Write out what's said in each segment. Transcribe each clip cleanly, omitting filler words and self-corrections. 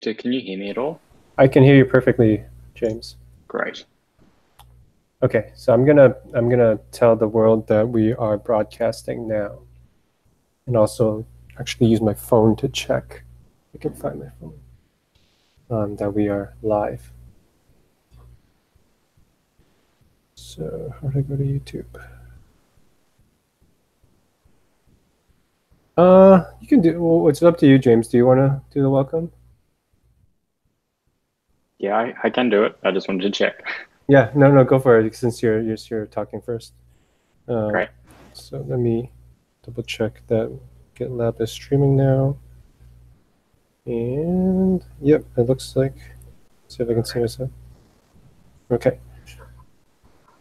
Can you hear me at all? I can hear you perfectly, James. Great. Okay, so I'm gonna tell the world that we are broadcasting now, and also actually use my phone to check. I can find my phone. That we are live. So how do I go to YouTube? You can do. Well, it's up to you, James. Do you want to do the welcome? Yeah, I can do it. I just wanted to check. Yeah, no, go for it since you're talking first. Great. So let me double check that GitLab is streaming now. And yep, it looks like. See if I can see myself. Okay.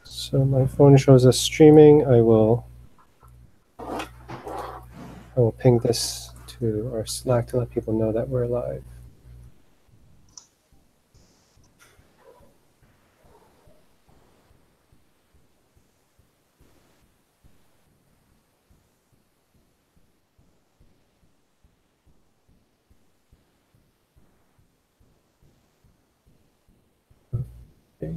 So my phone shows us streaming. I will ping this to our Slack to let people know that we're live. Okay.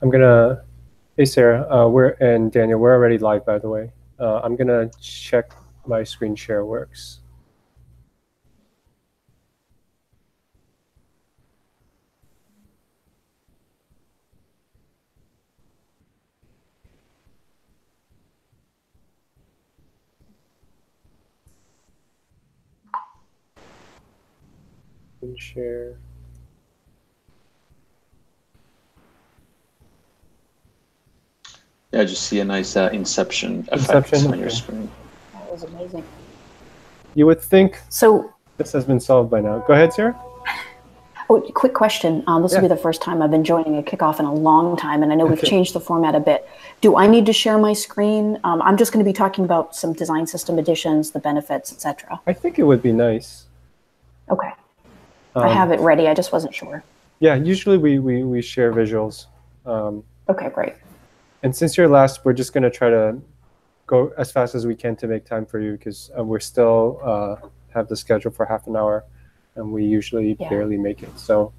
I'm gonna. Hey Sarah, and Daniel, we're already live, by the way. I'm gonna check my screen share works. Screen share. Yeah, I just see a nice inception effect on your screen. That was amazing. You would think so. This has been solved by now. Go ahead, Sarah. Oh, quick question. This will be the first time I've been joining a kickoff in a long time, and I know we've changed the format a bit. Do I need to share my screen? I'm just going to be talking about some design system additions, the benefits, etc. I think it would be nice. Okay. I have it ready. I just wasn't sure. Yeah, usually we share visuals. Okay, great. And since you're last, we're just going to try to go as fast as we can to make time for you because we're still have the schedule for half an hour, and we usually barely make it. So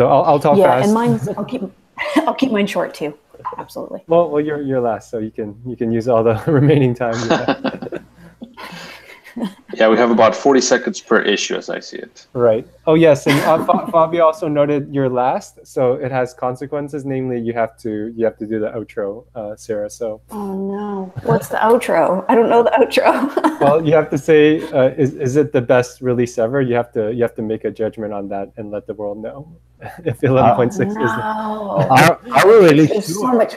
I'll talk fast. Yeah, and mine's I'll keep mine short too. Absolutely. Well, you're last, so you can use all the remaining time. Yeah, we have about 40 seconds per issue as I see it. Right. Oh, yes. And Fabio also noted you're last, so it has consequences. Namely, you have to do the outro, Sarah. So. Oh no! What's the outro? I don't know the outro. Well, you have to say, is it the best release ever? You have to make a judgment on that and let the world know if 11.6 is. Are we really sure? So much.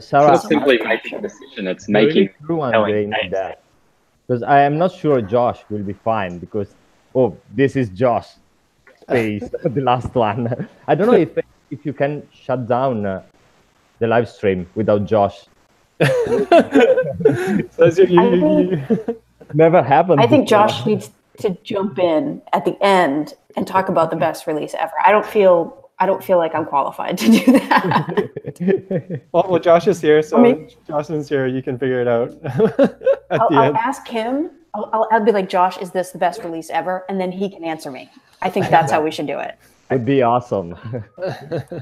Sarah, it's simply making a decision. It's making that. Because I am not sure Josh will be fine because, this is Josh space, the last one. I don't know if you can shut down the live stream without Josh. Never happened. I think Josh needs to jump in at the end and talk about the best release ever. I don't feel like I'm qualified to do that. Well, Josh is here, so Josh is here. You can figure it out. I'll ask him. I'll be like, Josh, is this the best release ever? And then he can answer me. I think that's how we should do it. Would be awesome.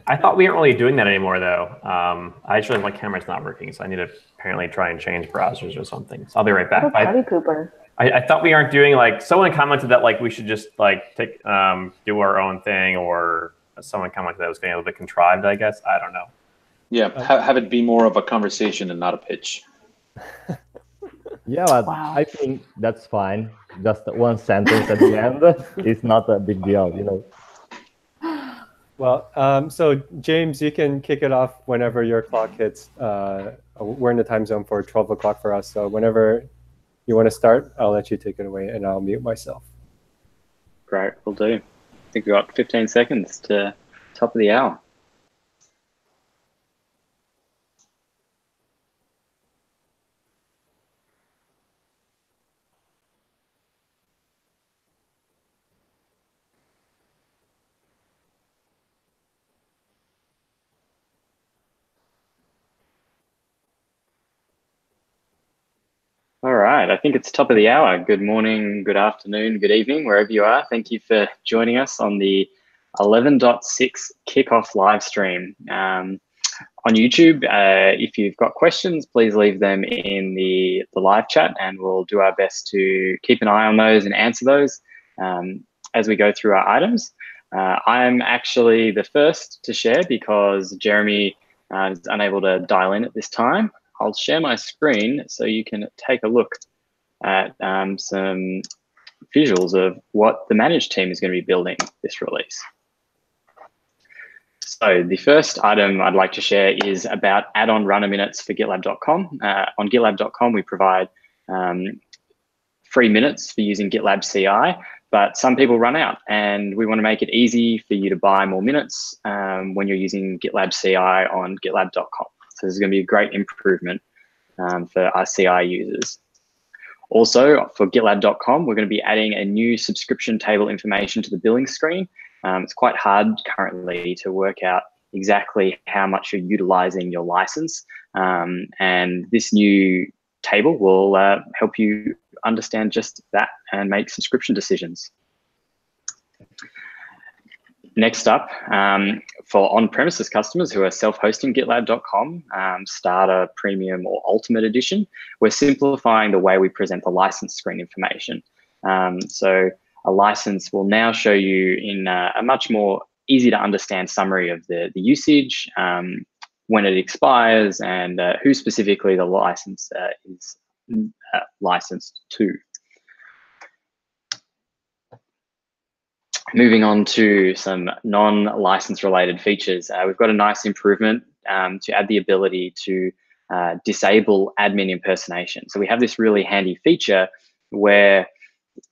I thought we weren't really doing that anymore, though. I actually my camera's not working, so I need to apparently try and change browsers or something. So I'll be right back. Howdy, Cooper. I thought we aren't doing someone commented that we should just take do our own thing, or someone commented that was getting a little bit contrived. I guess I don't know. Yeah, have it be more of a conversation and not a pitch. Yeah, but I think that's fine. Just one sentence at the end is not a big deal, Well, so James, you can kick it off whenever your clock hits. We're in the time zone for 12 o'clock for us, so whenever you want to start, I'll let you take it away, and I'll mute myself. Great, we'll do. I think we've got 15 seconds to top of the hour. right, I think it's top of the hour. Good morning, good afternoon, good evening, wherever you are. Thank you for joining us on the 11.6 Kickoff live stream. On YouTube, if you've got questions, please leave them in the live chat and we'll do our best to keep an eye on those and answer those as we go through our items. I'm actually the first to share because Jeremy is unable to dial in at this time. I'll share my screen so you can take a look at some visuals of what the managed team is going to be building this release. So the first item I'd like to share is about add-on runner minutes for GitLab.com. On GitLab.com, we provide free minutes for using GitLab CI, but some people run out and we want to make it easy for you to buy more minutes when you're using GitLab CI on GitLab.com. So this is going to be a great improvement for our CI users. Also, for GitLab.com, we're going to be adding a new subscription table information to the billing screen. It's quite hard currently to work out exactly how much you're utilizing your license. And this new table will help you understand just that and make subscription decisions. Next up, for on-premises customers who are self-hosting GitLab.com, Starter, Premium, or Ultimate Edition, we're simplifying the way we present the license screen information. So a license will now show you in a much more easy to understand summary of the usage, when it expires, and who specifically the license is licensed to. Moving on to some non-license related features, we've got a nice improvement to add the ability to disable admin impersonation. So we have this really handy feature where,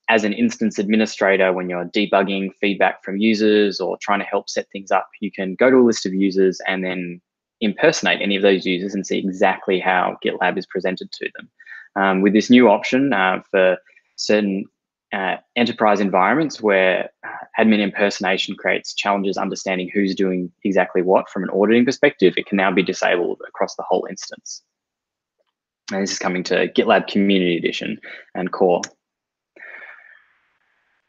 as an instance administrator, when you're debugging feedback from users or trying to help set things up, you can go to a list of users and then impersonate any of those users and see exactly how GitLab is presented to them. With this new option for certain enterprise environments where admin impersonation creates challenges understanding who's doing exactly what from an auditing perspective, it can now be disabled across the whole instance. And this is coming to GitLab Community Edition and Core.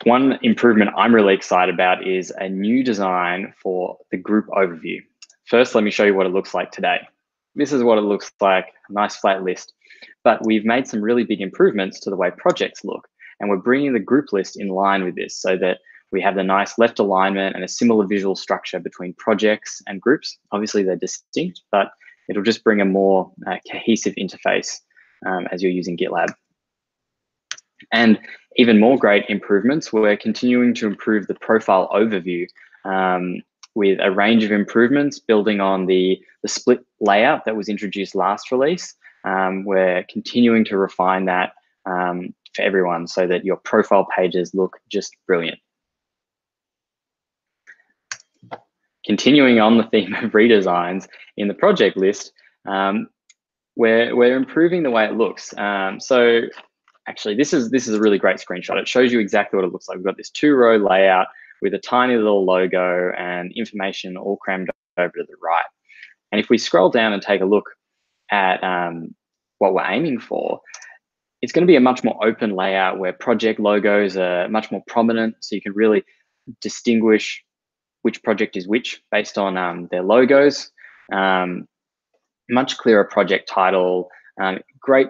One improvement I'm really excited about is a new design for the group overview. First, let me show you what it looks like today. This is what it looks like, a nice flat list, but we've made some really big improvements to the way projects look. And we're bringing the group list in line with this so that we have the nice left alignment and a similar visual structure between projects and groups. Obviously they're distinct, but it'll just bring a more cohesive interface as you're using GitLab. And even more great improvements, we're continuing to improve the profile overview with a range of improvements building on the split layout that was introduced last release. We're continuing to refine that for everyone so that your profile pages look just brilliant. Continuing on the theme of redesigns, in the project list, we're improving the way it looks. So actually, this is a really great screenshot. It shows you exactly what it looks like. We've got this 2-row layout with a tiny little logo and information all crammed over to the right. And if we scroll down and take a look at what we're aiming for, it's going to be a much more open layout where project logos are much more prominent, so you can really distinguish which project is which based on their logos. Much clearer project title, great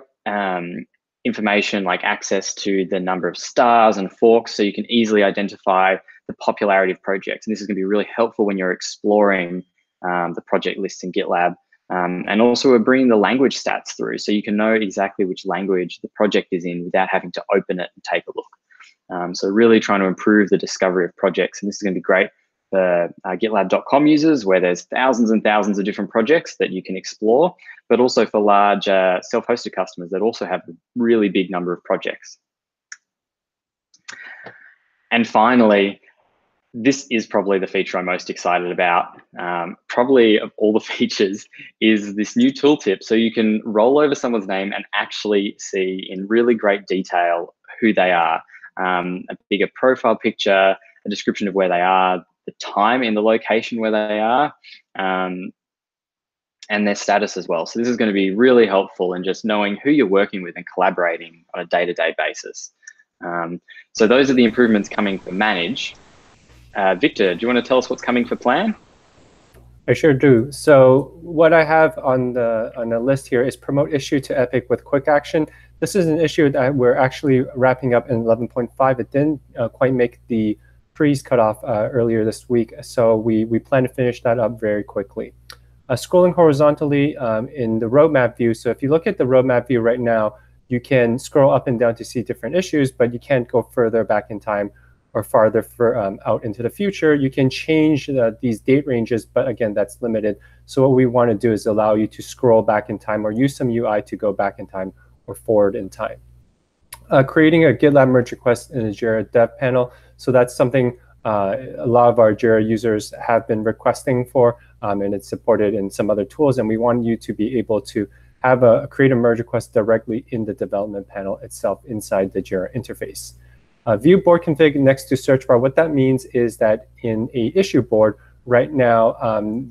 information like access to the number of stars and forks, so you can easily identify the popularity of projects. And this is going to be really helpful when you're exploring the project list in GitLab. And also we're bringing the language stats through, so you can know exactly which language the project is in without having to open it and take a look. So really trying to improve the discovery of projects. And this is going to be great for GitLab.com users, where there's thousands and thousands of different projects that you can explore, but also for large self-hosted customers that also have a really big number of projects. And finally, this is probably the feature I'm most excited about. Probably of all the features is this new tooltip. So you can roll over someone's name and actually see in really great detail who they are. A bigger profile picture, a description of where they are, the time in the location where they are, and their status as well. So this is going to be really helpful in just knowing who you're working with and collaborating on a day-to-day basis. So those are the improvements coming for manage. Victor, do you want to tell us what's coming for plan? I sure do. So what I have on the list here is promote issue to Epic with quick action. This is an issue that we're actually wrapping up in 11.5. It didn't quite make the freeze cutoff earlier this week, so we plan to finish that up very quickly. Scrolling horizontally in the roadmap view. So if you look at the roadmap view right now, you can scroll up and down to see different issues, but you can't go further back in time or farther out into the future. You can change these date ranges, but again, that's limited. So what we want to do is allow you to scroll back in time or use some UI to go back in time or forward in time. Creating a GitLab merge request in a Jira dev panel. So that's something a lot of our Jira users have been requesting for, and it's supported in some other tools. And we want you to be able to have create a merge request directly in the development panel itself inside the Jira interface. View board config next to search bar. What that means is that in a issue board right now,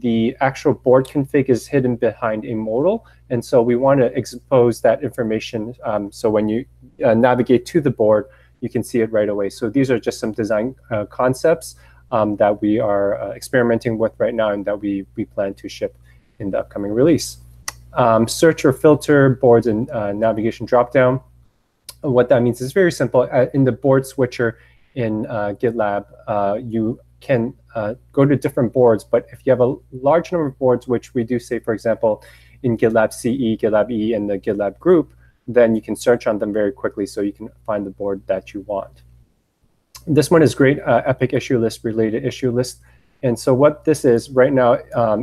the actual board config is hidden behind a modal. And so we want to expose that information so when you navigate to the board, you can see it right away. So these are just some design concepts that we are experimenting with right now and that we plan to ship in the upcoming release. Search or filter boards and navigation dropdown. What that means is very simple. In the board switcher in GitLab, you can go to different boards, but if you have a large number of boards, which we do say, for example, in GitLab CE, GitLab E, and the GitLab group, then you can search on them very quickly so you can find the board that you want. This one is great, Epic issue list, related issue list. And so what this is right now,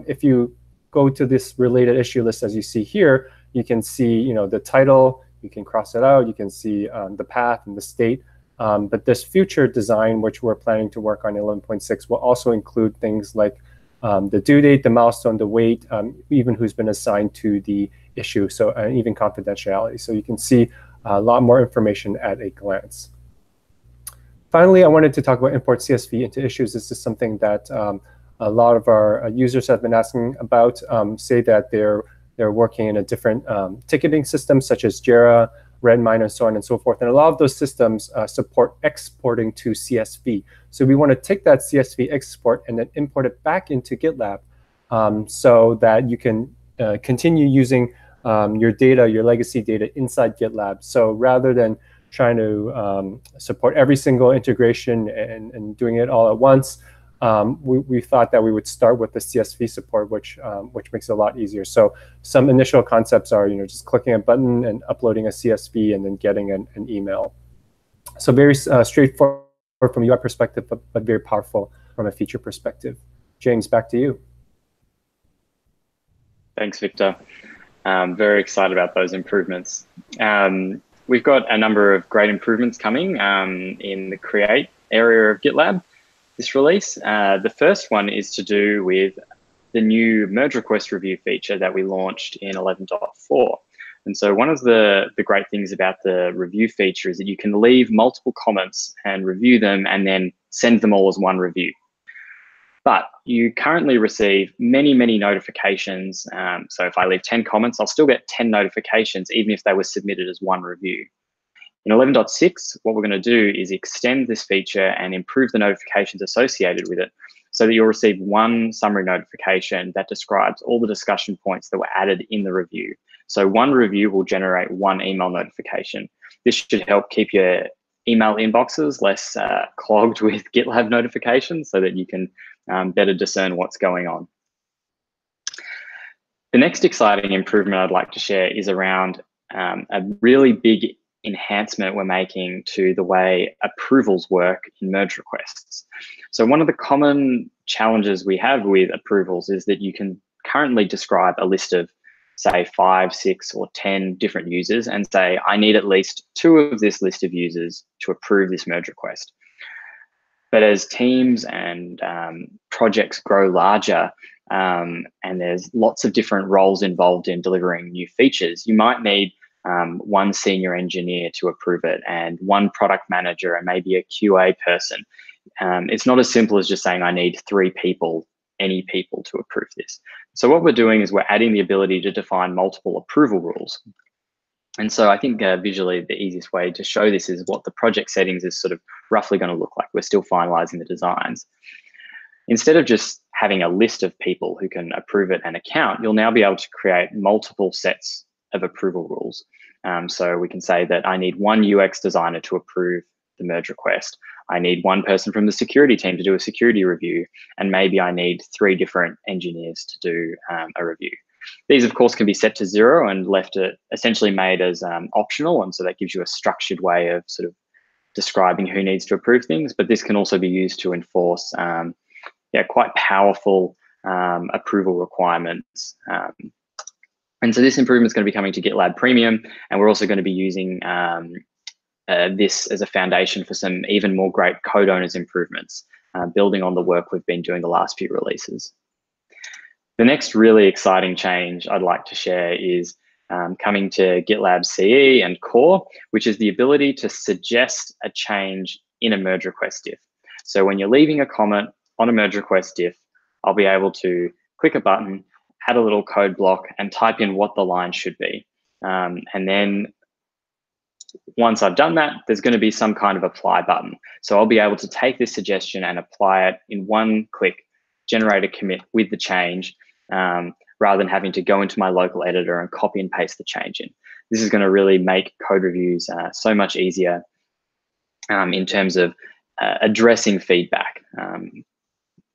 if you go to this related issue list, as you see here, you can see the title, you can cross it out, you can see the path and the state. But this future design, which we're planning to work on in 11.6, will also include things like the due date, the milestone, the weight, even who's been assigned to the issue, so even confidentiality. So you can see a lot more information at a glance. Finally, I wanted to talk about import CSV into issues. This is something that a lot of our users have been asking about, say that they're working in a different ticketing system, such as Jira, Redmine, and so on and so forth. And a lot of those systems support exporting to CSV. So we want to take that CSV export and then import it back into GitLab so that you can continue using your data, your legacy data inside GitLab. So rather than trying to support every single integration and doing it all at once, we thought that we would start with the CSV support, which makes it a lot easier. So some initial concepts are, just clicking a button and uploading a CSV and then getting an email. So very straightforward from a UI perspective, but very powerful from a feature perspective. James, back to you. Thanks, Victor. Very excited about those improvements. We've got a number of great improvements coming in the create area of GitLab this release. The first one is to do with the new merge request review feature that we launched in 11.4. And so one of the great things about the review feature is that you can leave multiple comments and review them and then send them all as one review. But you currently receive many, many notifications. So if I leave 10 comments, I'll still get 10 notifications, even if they were submitted as one review. In 11.6, what we're going to do is extend this feature and improve the notifications associated with it so that you'll receive one summary notification that describes all the discussion points that were added in the review. So one review will generate one email notification. This should help keep your email inboxes less clogged with GitLab notifications so that you can better discern what's going on. The next exciting improvement I'd like to share is around a really big enhancement we're making to the way approvals work in merge requests. So one of the common challenges we have with approvals is that you can currently describe a list of, say, 5, 6, or 10 different users and say, I need at least 2 of this list of users to approve this merge request. But as teams and projects grow larger and there's lots of different roles involved in delivering new features, you might need one senior engineer to approve it and one product manager and maybe a QA person. It's not as simple as just saying I need 3 people any people to approve this. So what we're doing is we're adding the ability to define multiple approval rules. And so I think visually the easiest way to show this is what the project settings is sort of roughly going to look like. We're still finalizing the designs. Instead of just having a list of people who can approve it and account, you'll now be able to create multiple sets of approval rules. So we can say that I need one UX designer to approve the merge request. I need one person from the security team to do a security review, and maybe I need 3 different engineers to do a review. These, of course, can be set to 0 and left essentially made as optional, and so that gives you a structured way of sort of describing who needs to approve things. But this can also be used to enforce quite powerful approval requirements. And so this improvement is going to be coming to GitLab Premium, and we're also going to be using this as a foundation for some even more great code owners improvements, building on the work we've been doing the last few releases. The next really exciting change I'd like to share is coming to GitLab CE and Core, which is the ability to suggest a change in a merge request diff. So when you're leaving a comment on a merge request diff, I'll be able to click a button, add a little code block, and type in what the line should be. And then once I've done that, there's going to be some kind of apply button. So I'll be able to take this suggestion and apply it in one click, generate a commit with the change, rather than having to go into my local editor and copy and paste the change in. This is going to really make code reviews so much easier in terms of addressing feedback.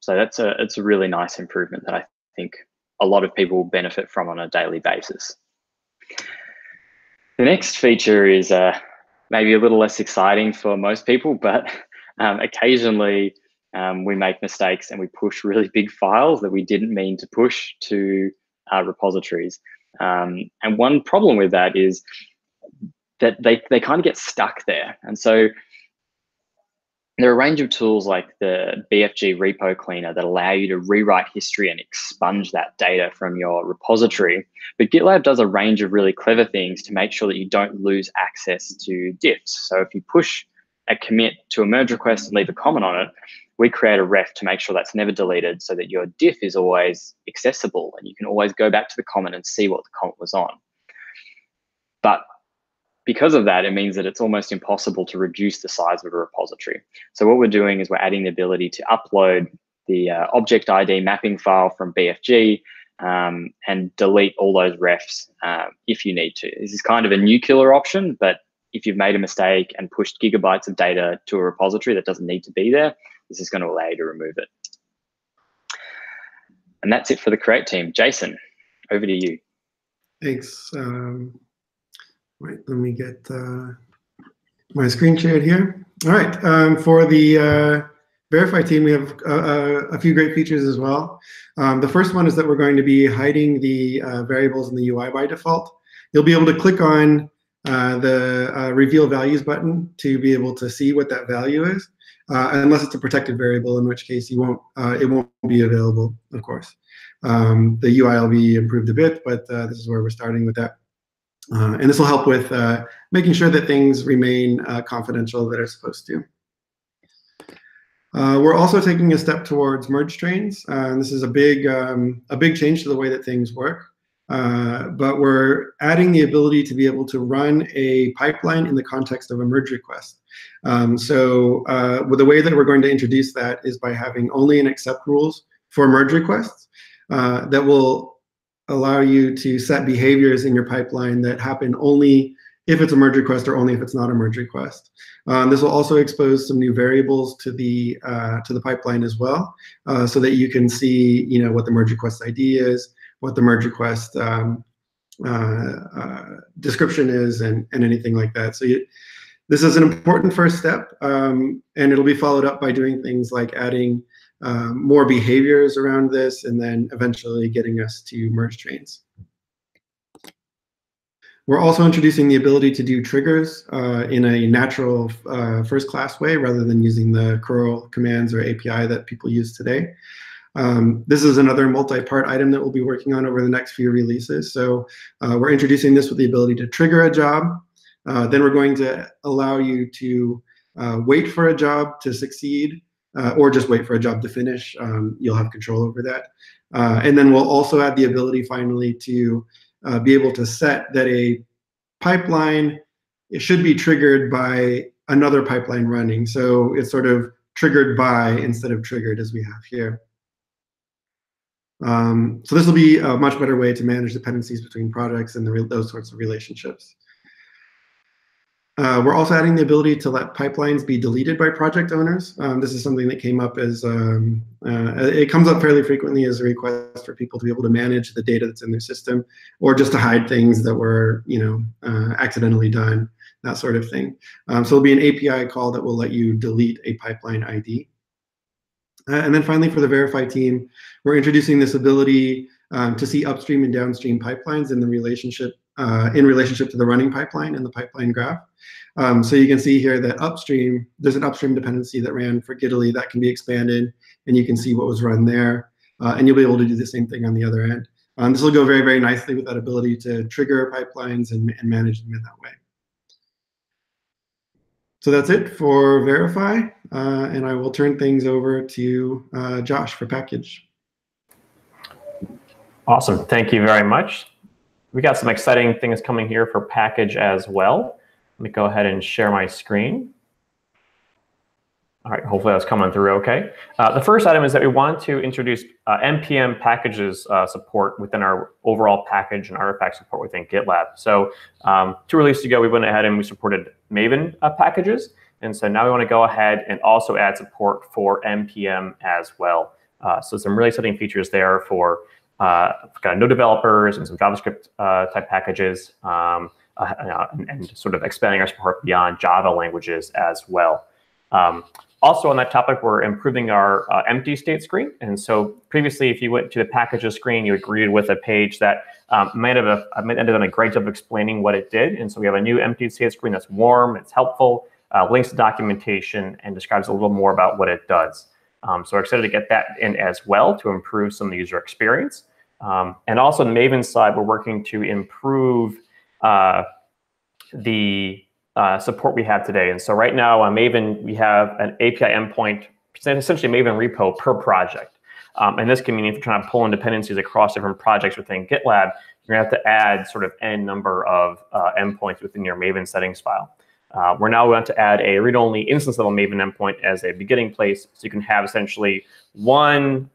So it's a really nice improvement that I think a lot of people will benefit from on a daily basis. The next feature is maybe a little less exciting for most people, but occasionally we make mistakes and we push really big files that we didn't mean to push to our repositories. And one problem with that is that they kind of get stuck there. And so there are a range of tools like the BFG repo cleaner that allow you to rewrite history and expunge that data from your repository. But GitLab does a range of really clever things to make sure that you don't lose access to diffs. So if you push a commit to a merge request and leave a comment on it, we create a ref to make sure that's never deleted so that your diff is always accessible and you can always go back to the comment and see what the comment was on. But because of that, it means that it's almost impossible to reduce the size of a repository. So what we're doing is we're adding the ability to upload the object ID mapping file from BFG and delete all those refs if you need to. This is kind of a new killer option, but if you've made a mistake and pushed gigabytes of data to a repository that doesn't need to be there, this is going to allow you to remove it. And that's it for the Create team. Jason, over to you. Thanks. Right, let me get my screen shared here. All right, for the Verify team, we have a few great features as well. The first one is that we're going to be hiding the variables in the UI by default. You'll be able to click on the Reveal Values button to be able to see what that value is, unless it's a protected variable, in which case you won't, it won't be available, of course. The UI will be improved a bit, but this is where we're starting with that. And this will help with making sure that things remain confidential that are supposed to. We're also taking a step towards merge trains. This is a big change to the way that things work. But we're adding the ability to be able to run a pipeline in the context of a merge request. So the way that we're going to introduce that is by having only an accept rules for merge requests that will allow you to set behaviors in your pipeline that happen only if it's a merge request or only if it's not a merge request. This will also expose some new variables to the pipeline as well, so that you can see, what the merge request ID is, what the merge request description is, and anything like that. So this is an important first step, and it'll be followed up by doing things like adding more behaviors around this, and then eventually getting us to merge trains. We're also introducing the ability to do triggers in a natural first-class way, rather than using the curl commands or API that people use today. This is another multi-part item that we'll be working on over the next few releases. So we're introducing this with the ability to trigger a job. Then we're going to allow you to wait for a job to succeed, or just wait for a job to finish. You'll have control over that. And then we'll also add the ability finally to be able to set that a pipeline, it should be triggered by another pipeline running. So it's sort of triggered by instead of triggered as we have here. So this will be a much better way to manage dependencies between projects and those sorts of relationships. We're also adding the ability to let pipelines be deleted by project owners. This is something that came up as, it comes up fairly frequently as a request for people to be able to manage the data that's in their system, or just to hide things that were, accidentally done, that sort of thing. So there'll be an API call that will let you delete a pipeline ID. And then finally, for the Verify team, we're introducing this ability to see upstream and downstream pipelines in the relationship to the running pipeline in the pipeline graph. So you can see here that upstream, there's an upstream dependency that ran for Gitly that can be expanded, and you can see what was run there. And you'll be able to do the same thing on the other end. This will go very, very nicely with that ability to trigger pipelines and manage them in that way. So that's it for Verify, and I will turn things over to Josh for Package. Awesome, thank you very much. We got some exciting things coming here for Package as well. Let me go ahead and share my screen. All right, hopefully that's coming through okay. The first item is that we want to introduce NPM packages support within our overall package and artifact support within GitLab. So 2 releases ago, we went ahead and we supported Maven packages. And so now we want to go ahead and also add support for NPM as well. So some really exciting features there for kind of no developers and some JavaScript type packages, and sort of expanding our support beyond Java languages as well. Also on that topic, we're improving our empty state screen. And so previously, if you went to the packages screen, you were greeted with a page that might have ended on a great job of explaining what it did. And so we have a new empty state screen that's warm, it's helpful, links to documentation, and describes a little more about what it does. So we're excited to get that in as well to improve some of the user experience. And also on the Maven side, we're working to improve the support we have today. And so right now on Maven, we have an API endpoint, essentially Maven repo per project. And this can mean if you're trying to pull in dependencies across different projects within GitLab, you're gonna have to add sort of n number of endpoints within your Maven settings file. We're now going to add a read-only instance level Maven endpoint as a beginning place, so you can have essentially one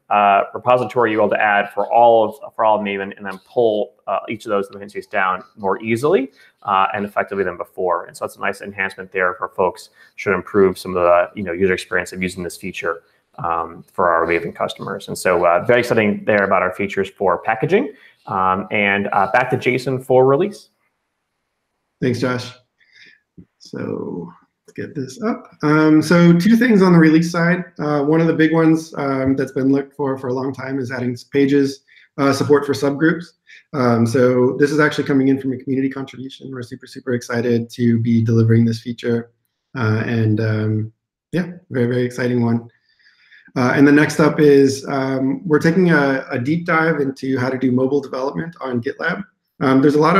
repository you're able to add for all of Maven, and then pull each of those dependencies down more easily and effectively than before. And so that's a nice enhancement there for folks. Should improve some of the user experience of using this feature for our Maven customers. And so very exciting there about our features for packaging. And back to Jason for release. Thanks, Josh. So let's get this up. So 2 things on the release side. One of the big ones that's been looked for a long time is adding pages support for subgroups. So this is actually coming in from a community contribution. We're super, super excited to be delivering this feature. Yeah, very, very exciting one. And the next up is we're taking a deep dive into how to do mobile development on GitLab. There's a lot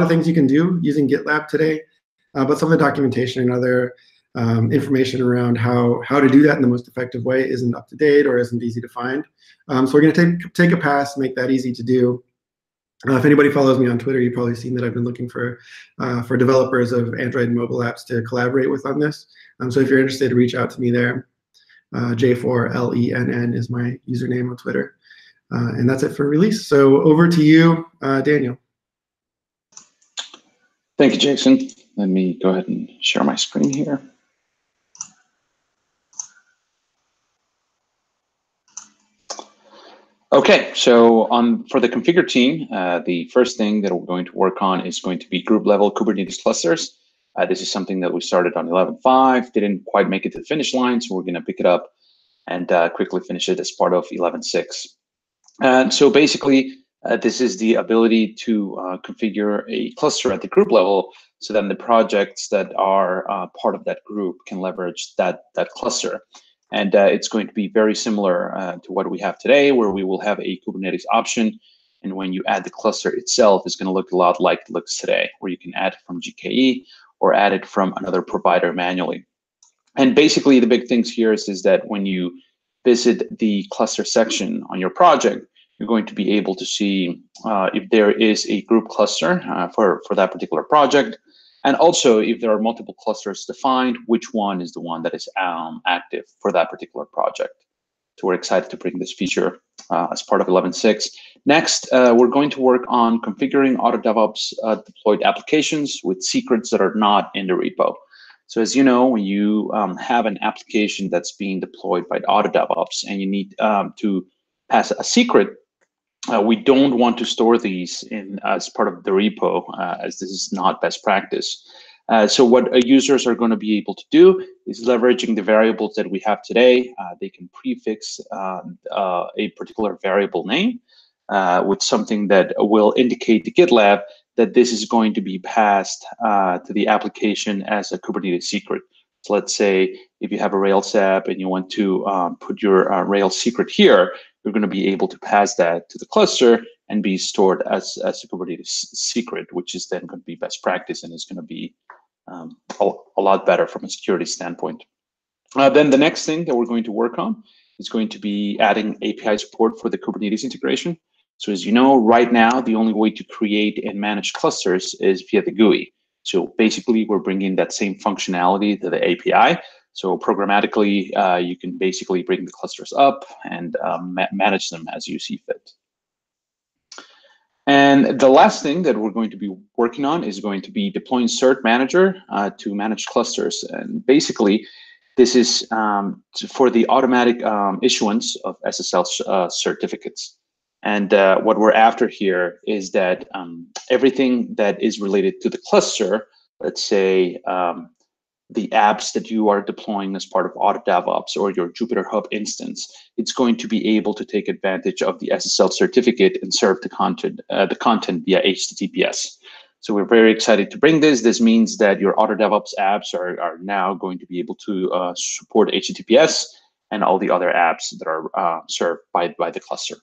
of things you can do using GitLab today. But some of the documentation and other information around how to do that in the most effective way isn't up to date or isn't easy to find. So we're going to take a pass, make that easy to do. If anybody follows me on Twitter, you've probably seen that I've been looking for developers of Android and mobile apps to collaborate with on this. So if you're interested, reach out to me there. J4LENN is my username on Twitter. And that's it for release. So over to you, Daniel. Thank you, Jason. Let me go ahead and share my screen here. Okay, so for the configure team, the first thing that we're going to work on is going to be group level Kubernetes clusters. This is something that we started on 11.5, didn't quite make it to the finish line, so we're going to pick it up and quickly finish it as part of 11.6. So basically, this is the ability to configure a cluster at the group level, so then the projects that are part of that group can leverage that cluster. And it's going to be very similar to what we have today, where we will have a Kubernetes option. And when you add the cluster itself, it's going to look a lot like it looks today, where you can add it from GKE or add it from another provider manually. And basically, the big things here is that when you visit the cluster section on your project, you're going to be able to see if there is a group cluster for that particular project. And also, if there are multiple clusters defined, which one is the one that is active for that particular project. So we're excited to bring this feature as part of 11.6. Next, we're going to work on configuring Auto DevOps deployed applications with secrets that are not in the repo. So as you know, when you have an application that's being deployed by Auto DevOps and you need to pass a secret, we don't want to store these as part of the repo, as this is not best practice. So what users are going to be able to do is leveraging the variables that we have today. They can prefix a particular variable name with something that will indicate to GitLab that this is going to be passed to the application as a Kubernetes secret. So let's say if you have a Rails app and you want to put your Rails secret here, you're going to be able to pass that to the cluster and be stored as a Kubernetes secret, which is then going to be best practice and is going to be a lot better from a security standpoint. Then the next thing that we're going to work on is going to be adding API support for the Kubernetes integration. So as you know, right now, the only way to create and manage clusters is via the GUI. So basically, we're bringing that same functionality to the API. So programmatically, you can basically bring the clusters up and manage them as you see fit. And the last thing that we're going to be working on is going to be deploying Cert Manager to manage clusters. And basically, this is for the automatic issuance of SSL certificates. And what we're after here is that everything that is related to the cluster, let's say the apps that you are deploying as part of Auto DevOps or your Jupyter Hub instance, it's going to be able to take advantage of the SSL certificate and serve the content via HTTPS. So we're very excited to bring this. This means that your Auto DevOps apps are now going to be able to support HTTPS and all the other apps that are served by the cluster.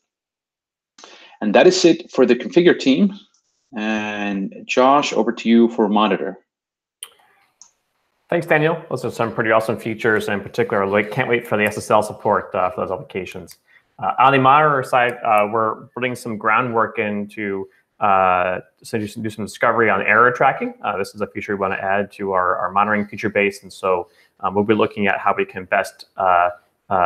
And that is it for the configure team. And Josh, over to you for monitor. Thanks, Daniel. Those are some pretty awesome features, and in particular, I can't wait for the SSL support for those applications. On the monitor side, we're putting some groundwork into so do some discovery on error tracking. This is a feature we want to add to our monitoring feature base, and so we'll be looking at how we can best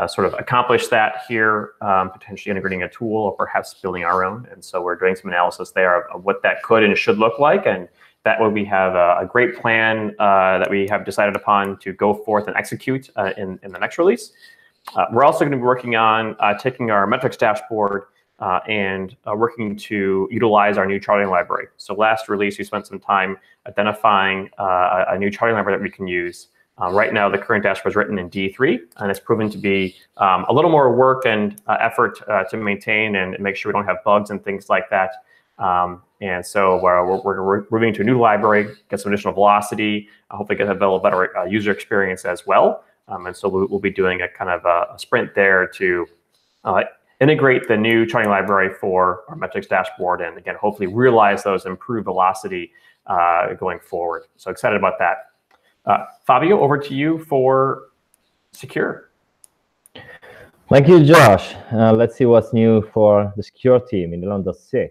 sort of accomplish that here, potentially integrating a tool or perhaps building our own. And so we're doing some analysis there of what that could and should look like. And that way we have a great plan that we have decided upon to go forth and execute in the next release. We're also going to be working on taking our metrics dashboard and working to utilize our new charting library. So last release, we spent some time identifying a new charting library that we can use. Right now, the current dashboard is written in D3, and it's proven to be a little more work and effort to maintain and make sure we don't have bugs and things like that. And so we're moving to a new library, get some additional velocity, hopefully get a little better user experience as well. And so we'll be doing a kind of a sprint there to integrate the new charting library for our metrics dashboard, and again, hopefully realize those improved velocity going forward. So excited about that. Fabio, over to you for secure. Thank you, Josh. Let's see what's new for the secure team in 11.6.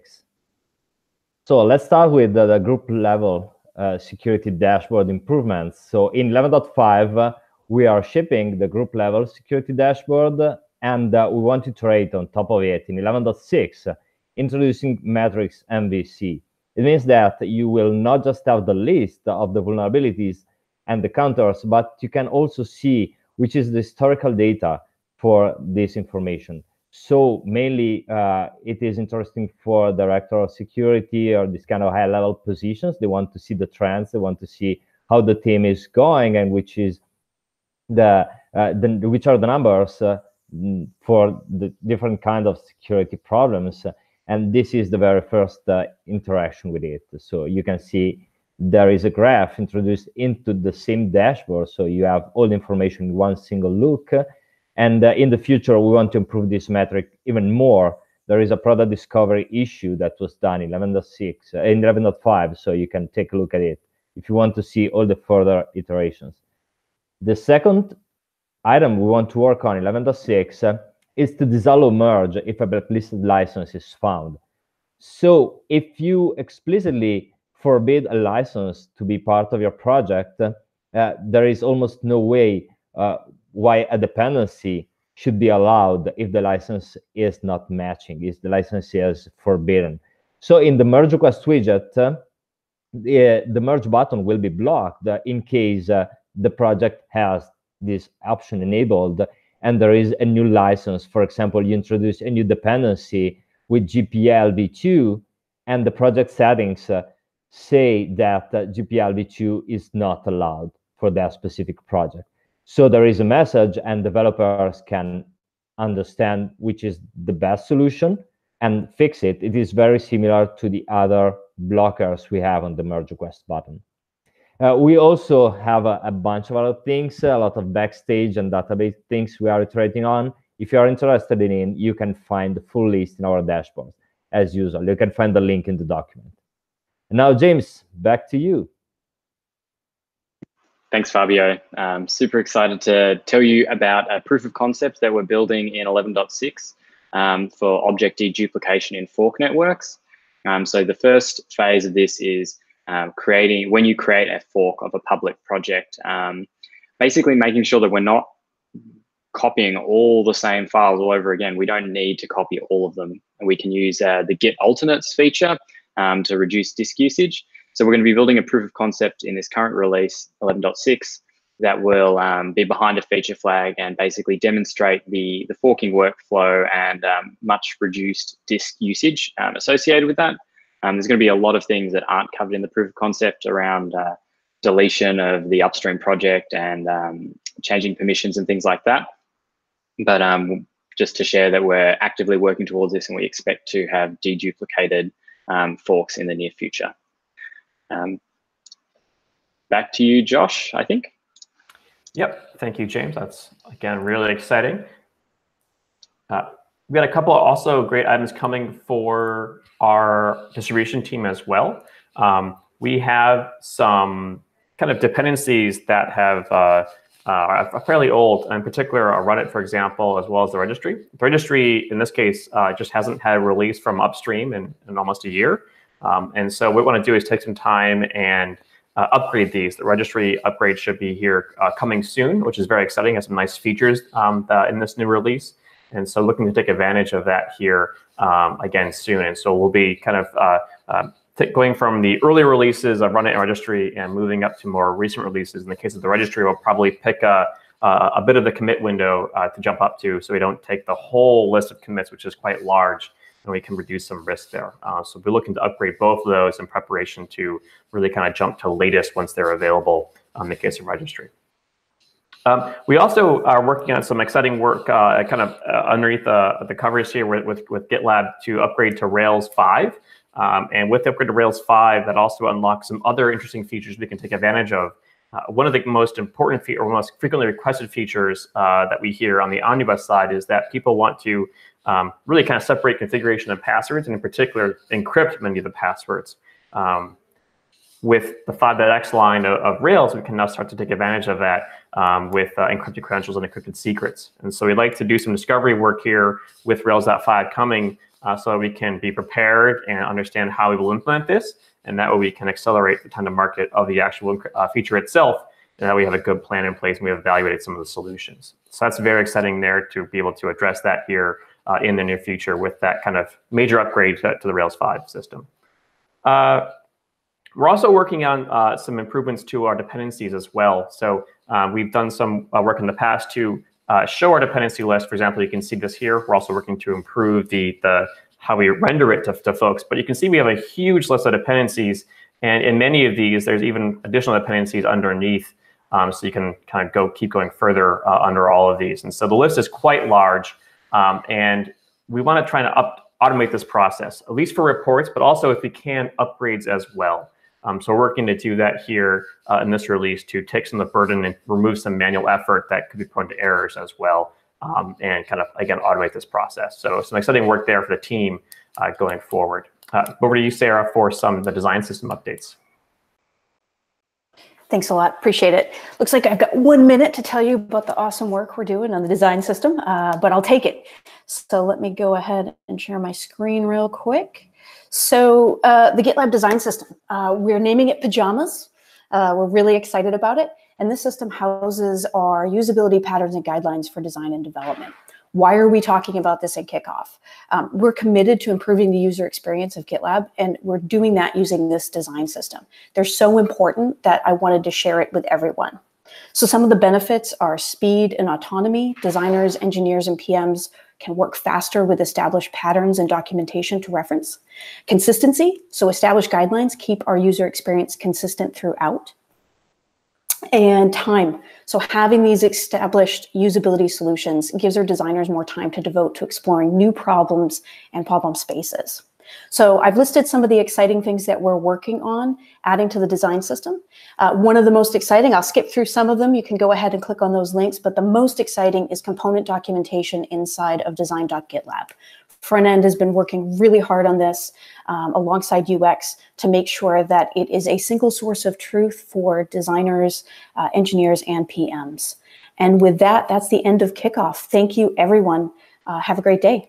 So let's start with the group level security dashboard improvements. So in 11.5, we are shipping the group level security dashboard, and we want to iterate on top of it in 11.6, introducing metrics MVC. It means that you will not just have the list of the vulnerabilities and the counters, but you can also see which is the historical data for this information. So mainly it is interesting for director of security or this kind of high-level positions. They want to see the trends, they want to see how the team is going, and which is which are the numbers for the different kind of security problems. And this is the very first interaction with it. So you can see there is a graph introduced into the same dashboard, so you have all the information in one single look. And in the future, we want to improve this metric even more. There is a product discovery issue that was done in 11.6, in 11.5, so you can take a look at it if you want to see all the further iterations. The second item we want to work on, 11.6, is to disallow merge if a blacklisted license is found. So if you explicitly forbid a license to be part of your project, there is almost no way why a dependency should be allowed if the license is not matching, if the license is forbidden. So in the merge request widget, the merge button will be blocked in case the project has this option enabled and there is a new license. For example, you introduce a new dependency with GPL v2 and the project settings say that GPL v2 is not allowed for that specific project. So there is a message and developers can understand which is the best solution and fix it. It is very similar to the other blockers we have on the merge request button. We also have a bunch of other things, a lot of backstage and database things we are iterating on. If you are interested in, you can find the full list in our dashboard. As usual, you can find the link in the document. And now, James, back to you. Thanks, Fabio. Super excited to tell you about a proof of concept that we're building in 11.6 for object deduplication in fork networks. So the first phase of this is when you create a fork of a public project, basically making sure that we're not copying all the same files all over again. We don't need to copy all of them. And we can use the Git alternates feature to reduce disk usage. So we're going to be building a proof of concept in this current release, 11.6, that will be behind a feature flag and basically demonstrate the forking workflow and much reduced disk usage associated with that. There's going to be a lot of things that aren't covered in the proof of concept around deletion of the upstream project and changing permissions and things like that. But just to share that we're actively working towards this and we expect to have deduplicated forks in the near future. Back to you, Josh, I think. Yep, thank you, James. That's, again, really exciting. We got a couple of also great items coming for our distribution team as well. We have some kind of dependencies that have are fairly old, in particular, Run It, for example, as well as the registry. The registry, in this case, just hasn't had a release from upstream in almost a year. And so what we want to do is take some time and upgrade these. The registry upgrade should be here coming soon, which is very exciting. It has some nice features in this new release. And so looking to take advantage of that here again soon. And so we'll be kind of going from the early releases of Run It and registry and moving up to more recent releases. In the case of the registry, we'll probably pick a bit of the commit window to jump up to so we don't take the whole list of commits, which is quite large, and we can reduce some risk there. So we're looking to upgrade both of those in preparation to really kind of jump to latest once they're available in the case of registry. We also are working on some exciting work kind of underneath the covers here with GitLab to upgrade to Rails 5. And with the upgrade to Rails 5, that also unlocks some other interesting features we can take advantage of. One of the most important or most frequently requested features that we hear on the Omnibus side is that people want to really kind of separate configuration and passwords, and in particular, encrypt many of the passwords. With the 5.x line of Rails, we can now start to take advantage of that with encrypted credentials and encrypted secrets. And so we'd like to do some discovery work here with Rails.5 coming so that we can be prepared and understand how we will implement this. And that way we can accelerate the time to market of the actual feature itself. And that we have a good plan in place and we have evaluated some of the solutions. So that's very exciting there to be able to address that here in the near future with that kind of major upgrade to the Rails 5 system. We're also working on some improvements to our dependencies as well. So we've done some work in the past to show our dependency list. For example, you can see this here. We're also working to improve the how we render it to folks. But you can see we have a huge list of dependencies. And in many of these, there's even additional dependencies underneath. So you can kind of keep going further under all of these. And so the list is quite large. And we want to try to automate this process, at least for reports, but also if we can, upgrades as well. So we're working to do that here in this release to take some of the burden and remove some manual effort that could be prone to errors as well, and kind of, again, automate this process. So some exciting work there for the team going forward. Over to you, Sarah, for some of the design system updates. Thanks a lot. Appreciate it. Looks like I've got 1 minute to tell you about the awesome work we're doing on the design system, but I'll take it. So let me go ahead and share my screen real quick. So the GitLab design system, we're naming it Pajamas. We're really excited about it. And this system houses our usability patterns and guidelines for design and development. Why are we talking about this at Kickoff? We're committed to improving the user experience of GitLab, and we're doing that using this design system. They're so important that I wanted to share it with everyone. So some of the benefits are speed and autonomy. Designers, engineers, and PMs can work faster with established patterns and documentation to reference. Consistency, so established guidelines keep our user experience consistent throughout. And time. So having these established usability solutions gives our designers more time to devote to exploring new problems and problem spaces. So I've listed some of the exciting things that we're working on adding to the design system. One of the most exciting, I'll skip through some of them. You can go ahead and click on those links, but the most exciting is component documentation inside of design.gitlab. Front end has been working really hard on this alongside UX to make sure that it is a single source of truth for designers, engineers, and PMs. And with that, that's the end of Kickoff. Thank you, everyone. Have a great day.